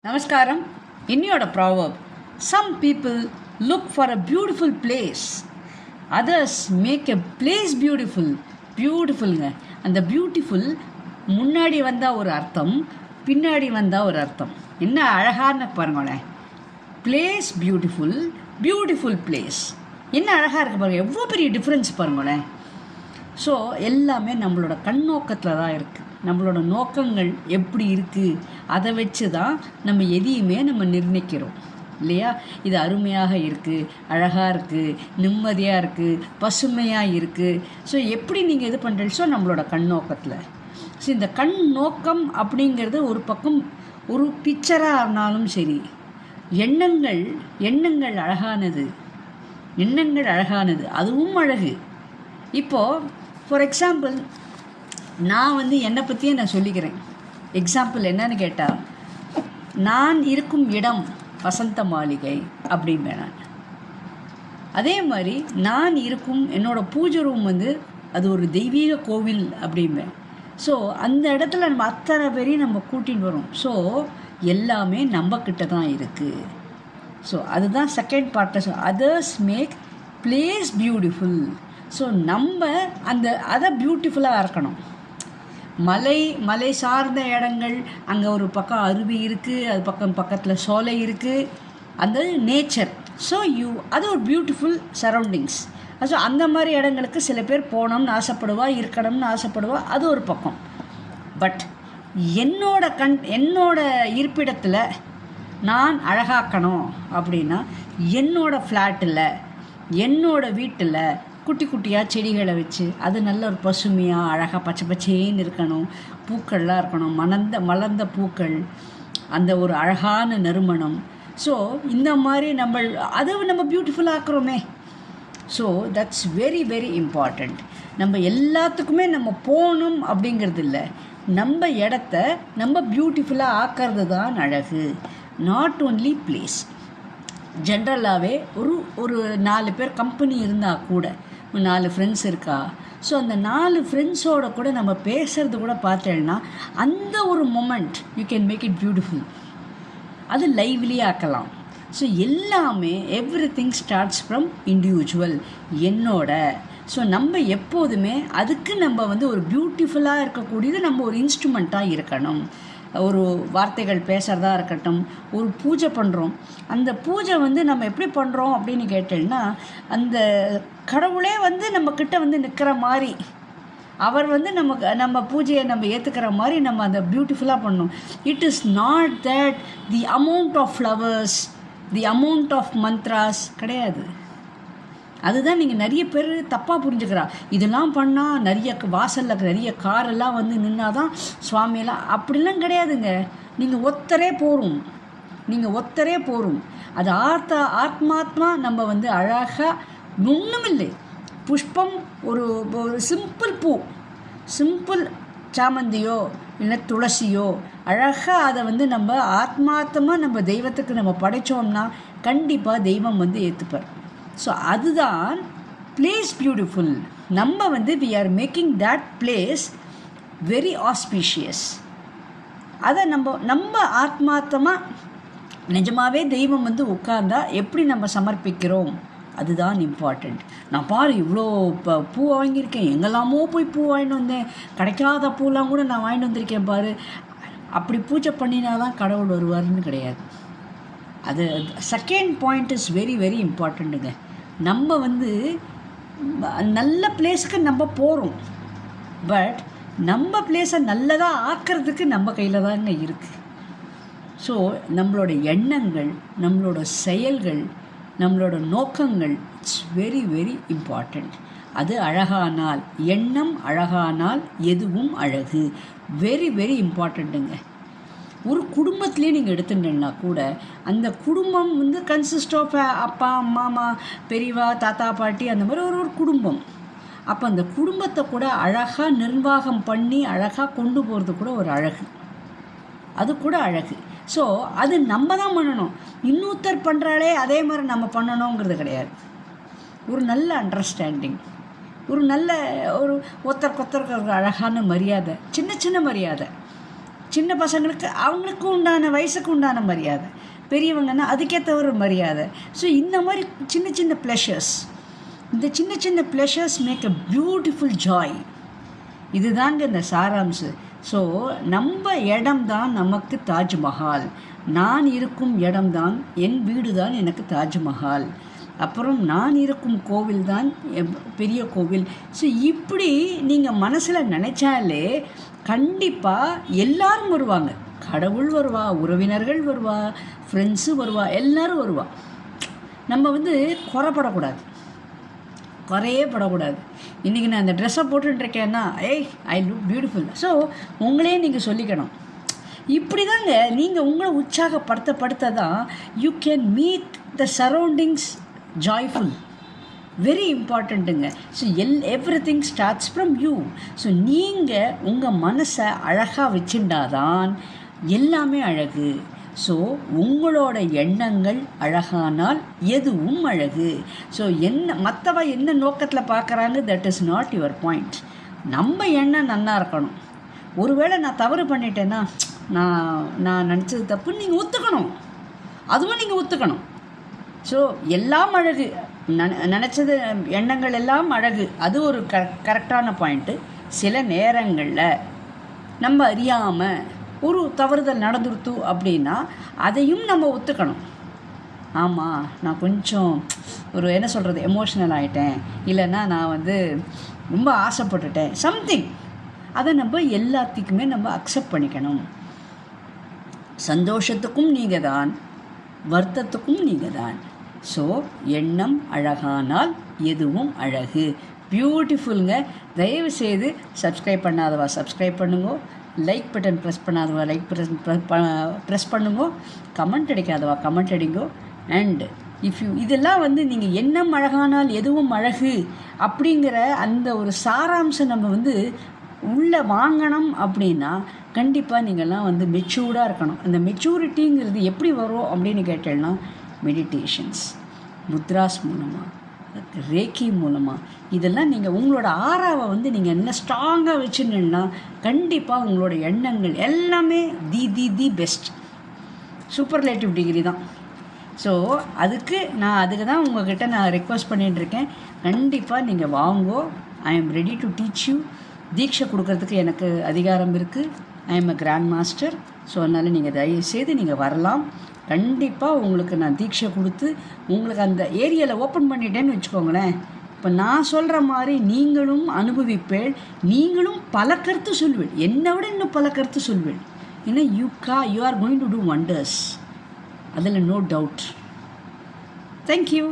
Namaskaram. Innyoda proverb. Some people look for a beautiful place. Others make a place beautiful. பியூட்டிஃபுல்ங்க. அந்த beautiful முன்னாடி வந்தால் ஒரு அர்த்தம், பின்னாடி வந்தால் ஒரு அர்த்தம். என்ன அழகான பாருங்களேன். Place beautiful, beautiful place. என்ன அழகாக இருக்குது பாருங்கள். எவ்வளோ பெரிய டிஃப்ரென்ஸ் பாருங்களேன். ஸோ எல்லாமே நம்மளோட கண்ணோக்கத்தில் தான் இருக்குது. நம்மளோட நோக்கங்கள் எப்படி இருக்குது அதை வச்சு தான் நம்ம எதையுமே நம்ம நிர்ணயிக்கிறோம் இல்லையா. இது அருமையாக இருக்குது, அழகாக இருக்குது, நிம்மதியாக இருக்குது, பசுமையாக இருக்குது. ஸோ எப்படி நீங்கள் இது பண்ணுறீங்க? ஸோ நம்மளோட கண்ணோக்கத்தில். ஸோ இந்த கண் நோக்கம் அப்படிங்கிறது ஒரு பக்கம் ஒரு பிக்சராக இருந்தாலும் சரி, எண்ணங்கள் அழகானது, எண்ணங்கள் அழகானது, அதுவும் அழகு. இப்போது ஃபார் எக்ஸாம்பிள் நான் என்னை பற்றியே நான் சொல்லிக்கிறேன். எக்ஸாம்பிள் என்னன்னு கேட்டால், நான் இருக்கும் இடம் வசந்த மாளிகை அப்படின்பேன் நான். அதே மாதிரி நான் இருக்கும் என்னோடய பூஜை ரூம் அது ஒரு தெய்வீக கோவில் அப்படின்பேன். ஸோ அந்த இடத்துல நம்ம அத்தனை பேரையும் நம்ம கூட்டின்னு வரோம். ஸோ எல்லாமே நம்மக்கிட்ட தான் இருக்குது. ஸோ அதுதான் second part. So others make place beautiful. So நம்ம அதை பியூட்டிஃபுல்லாக இருக்கணும். மலை சார்ந்த இடங்கள், அங்கே ஒரு பக்கம் அருவி இருக்குது, அது பக்கத்தில் சோலை இருக்குது, அந்த நேச்சர். ஸோ அது ஒரு பியூட்டிஃபுல் சரௌண்டிங்ஸ். ஸோ அந்த மாதிரி இடங்களுக்கு சில பேர் போகணும்னு ஆசைப்படுவா, இருக்கணும்னு ஆசைப்படுவா, அது ஒரு பக்கம். பட் என்னோட இருப்பிடத்தில் நான் அழகாக்கணும் அப்படின்னா, என்னோட ஃப்ளாட்டில், என்னோட வீட்டில் குட்டி குட்டியாக செடிகளை வச்சு அது நல்ல ஒரு பசுமையாக அழகாக பச்சை பச்சேன்னு இருக்கணும். பூக்கள்லாம் இருக்கணும், மலர்ந்த பூக்கள், அந்த ஒரு அழகான நறுமணம். ஸோ இந்த மாதிரி நம்ம பியூட்டிஃபுல்லாக ஆக்குறோமே. So that's very very important. நம்ம எல்லாத்துக்குமே நம்ம போகணும் அப்படிங்கிறது இல்லை, நம்ம இடத்த நம்ம பியூட்டிஃபுல்லாக ஆக்கிறது தான் அழகு. Not only place. ஜென்ரலாகவே ஒரு 4 பேர் கம்பெனி இருந்தால் கூட, 4 ஃப்ரெண்ட்ஸ் இருக்கா, ஸோ அந்த 4 ஃப்ரெண்ட்ஸோட கூட நம்ம பேசுகிறது கூட பார்த்தேன்னா, அந்த ஒரு moment you can make it beautiful. அது லைவ்லி ஆக்கலாம். ஸோ எல்லாமே எவ்ரிதிங் ஸ்டார்ட்ஸ் ஃப்ரம் இண்டிவிஜுவல், என்னோட. ஸோ நம்ம எப்போதுமே அதுக்கு நம்ம ஒரு பியூட்டிஃபுல்லாக இருக்கக்கூடியது நம்ம ஒரு இன்ஸ்ட்ருமெண்ட்டாக இருக்கணும். ஒரு வார்த்தைகள் பேசுகிறதா இருக்கட்டும், ஒரு பூஜை பண்ணுறோம், அந்த பூஜை நம்ம எப்படி பண்ணுறோம் அப்படின்னு கேட்டேன்னா, அந்த கடவுளே நம்மக்கிட்ட நிற்கிற மாதிரி, அவர் நம்ம பூஜையை நம்ம ஏற்றுக்கிற மாதிரி நம்ம அந்த பியூட்டிஃபுல்லாக பண்ணணும். It is not that the amount of flowers, the amount of mantras கிடையாது. அதுதான் நீங்கள் நிறைய பேர் தப்பாக புரிஞ்சுக்கிறா. இதெல்லாம் பண்ணால் நிறைய வாசலில் நிறைய காரெல்லாம் நின்னாதான் சுவாமியெல்லாம், அப்படிலாம் கிடையாதுங்க. நீங்கள் ஒத்தரே போகும். அது ஆத்மாத்மா நம்ம அழகாக ஒன்றுமில்லை. புஷ்பம், ஒரு சிம்பிள் பூ, சிம்பிள் சாமந்தியோ இல்லை துளசியோ, அழகாக அதை நம்ம ஆத்மார்த்தமாக நம்ம தெய்வத்துக்கு நம்ம படைத்தோம்னா கண்டிப்பாக தெய்வம் ஏற்றுப்பார். ஸோ அதுதான் பிளேஸ் பியூட்டிஃபுல். நம்ம we are making that place very auspicious. அதை நம்ம ஆத்மார்த்தமாக நிஜமாகவே தெய்வம் உட்கார்ந்தா எப்படி நம்ம சமர்ப்பிக்கிறோம், அதுதான் இம்பார்ட்டண்ட். நான் பாரு இவ்வளோ பூ வாங்கியிருக்கேன், எங்கெல்லாமோ போய் பூ வாங்கிட்டு வந்தேன், கிடைக்காத பூலாம் கூட நான் வாங்கிட்டு வந்திருக்கேன் பாரு, அப்படி பூஜை பண்ணினாதான் கடவுள் வருவார்னு கிடையாது. அது second point is very very இம்பார்ட்டண்ட்டுங்க. நம்ம நல்ல பிளேஸுக்கு நம்ம போகிறோம், பட் நம்ம பிளேஸை நல்லதாக ஆக்கிறதுக்கு நம்ம கையில் தாங்க இருக்குது. ஸோ நம்மளோட எண்ணங்கள், நம்மளோட செயல்கள், நம்மளோட நோக்கங்கள், இட்ஸ் வெரி வெரி இம்பார்ட்டண்ட். அது அழகானால், எண்ணம் அழகானால் எதுவும் அழகு. வெரி வெரி இம்பார்ட்டண்ட்டுங்க. ஒரு குடும்பத்துலேயே நீங்கள் எடுத்துட்டீங்கன்னா கூட, அந்த குடும்பம் கன்சிஸ்ட் ஆஃப் அப்பா, அம்மா, பெரியவா, தாத்தா, பாட்டி, அந்த மாதிரி ஒரு குடும்பம். அப்போ அந்த குடும்பத்தை கூட அழகாக நிர்வாகம் பண்ணி அழகாக கொண்டு போகிறது கூட ஒரு அழகு, அது கூட அழகு. ஸோ அது நம்ம தான் பண்ணணும். இன்னொருத்தர் பண்ணுறாலே அதே மாதிரி நம்ம பண்ணணுங்கிறது கிடையாது. ஒரு நல்ல அண்டர்ஸ்டாண்டிங், ஒரு நல்ல ஒருத்தருக்கு அழகான மரியாதை, சின்ன சின்ன மரியாதை, சின்ன பசங்களுக்கு அவங்களுக்கு உண்டான வயசுக்கு உண்டான மரியாதை, பெரியவங்கன்னா அதுக்கேற்ற ஒரு மரியாதை. ஸோ இந்த மாதிரி சின்ன சின்ன ப்ளஷர்ஸ், இந்த சின்ன சின்ன pleasures make a beautiful joy. இதுதாங்க இந்த சாராம்சு. ஸோ நம்ம இடம்தான் நமக்கு தாஜ்மஹால். நான் இருக்கும் இடம்தான், என் வீடு தான் எனக்கு தாஜ்மஹால். அப்புறம் நான் இருக்கும் கோவில் தான் பெரிய கோவில். ஸோ இப்படி நீங்கள் மனசில் நினச்சாலே கண்டிப்பாக எல்லாரும் வருவாங்க. கடவுள் வருவா, உறவினர்கள் வருவா, ஃப்ரெண்ட்ஸு வருவா, எல்லோரும் வருவா. நம்ம குறைப்படக்கூடாது, குறையே படக்கூடாது. இன்றைக்கி நான் இந்த ட்ரெஸ்ஸை போட்டுருக்கேன்னா ஐ லுக் பியூட்டிஃபுல். ஸோ உங்களே நீங்கள் சொல்லிக்கணும். இப்படி தாங்க நீங்கள் உங்களை உற்சாகப்படுத்த தான் you can meet the surroundings joyful. Very இம்பார்ட்டண்ட்டுங்க. So everything starts from you. So நீங்கள் உங்கள் மனசை அழகாக வச்சுட்டாதான் எல்லாமே அழகு. ஸோ உங்களோட எண்ணங்கள் அழகானால் எதுவும் அழகு. ஸோ மற்றவ என்ன நோக்கத்தில் பார்க்குறாங்க, that is not your point. நம்ம எண்ணம் நல்லா இருக்கணும். ஒருவேளை நான் தவறு பண்ணிட்டேன்னா, நான் நினச்சது தப்புன்னு நீங்கள் ஒத்துக்கணும், அதுவும் நீங்கள் ஒத்துக்கணும். ஸோ எல்லாம் அழகு, நினச்சது எண்ணங்கள் எல்லாம் அழகு, அது ஒரு கரெக்டான பாயிண்ட்டு. சில நேரங்களில் நம்ம அறியாமல் ஒரு தவறுதல் நடந்துருத்து அப்படின்னா அதையும் நம்ம ஒத்துக்கணும். ஆமாம், நான் கொஞ்சம் என்ன சொல்கிறது, எமோஷ்னல் ஆகிட்டேன், இல்லைன்னா நான் ரொம்ப ஆசைப்பட்டுட்டேன், சம்திங். அதை நம்ம எல்லாத்துக்குமே நம்ம அக்செப்ட் பண்ணிக்கணும். சந்தோஷத்துக்கும் நீங்கள் தான், வருத்தத்துக்கும் நீங்கள் தான். ஸோ எண்ணம் அழகானால் எதுவும் அழகு. பியூட்டிஃபுல்ங்க. தயவுசெய்து சப்ஸ்கிரைப் பண்ணாதவா சப்ஸ்கிரைப் பண்ணுங்க, லைக் பட்டன் ப்ரெஸ் பண்ணாதவா லைக் ப்ரெஸ் பண்ணுங்க, கமெண்ட் அடிக்காதவா கமெண்ட் அடிங்கோ. அண்ட் இதெல்லாம் நீங்கள் எண்ணம் அழகானால் எதுவும் அழகு அப்படிங்கிற அந்த ஒரு சாராம்சம் நம்ம உள்ளே வாங்கணும் அப்படின்னா கண்டிப்பாக நீங்கள்லாம் மெச்சூர்டாக இருக்கணும். அந்த மெச்சூரிட்டிங்கிறது எப்படி வரும் அப்படின்னு கேட்டேன்னா, மெடிடேஷன்ஸ், முத்ராஸ் மூலமாக, ரேக்கி மூலமாக, இதெல்லாம் நீங்கள் உங்களோட ஆறாவை நீங்கள் என்ன ஸ்ட்ராங்காக வச்சுருந்தீங்கன்னா கண்டிப்பாக உங்களோட எண்ணங்கள் எல்லாமே தி பெஸ்ட் சூப்பர்லேட்டிவ் டிகிரி தான். ஸோ அதுக்கு தான் உங்கள்கிட்ட நான் ரெக்வஸ்ட் பண்ணிட்டுருக்கேன். கண்டிப்பாக நீங்கள் வாங்கோ. I am ready to teach you. தீட்சை கொடுக்கறதுக்கு எனக்கு அதிகாரம் இருக்குது. I am a grand master. So அதனால் நீங்கள் தயவுசெய்து நீங்கள் வரலாம். கண்டிப்பாக உங்களுக்கு நான் தீட்சை கொடுத்து உங்களுக்கு அந்த ஏரியாவில் ஓப்பன் பண்ணிட்டேன்னு வச்சுக்கோங்களேன். இப்போ நான் சொல்கிற மாதிரி நீங்களும் அனுபவிப்பேள், நீங்களும் பல கருத்து சொல்வேள், என்னை விட இன்னும் பல கருத்து சொல்வேள். ஏன்னா you are going to two wonders, அதில் நோ டவுட். தேங்க்யூ.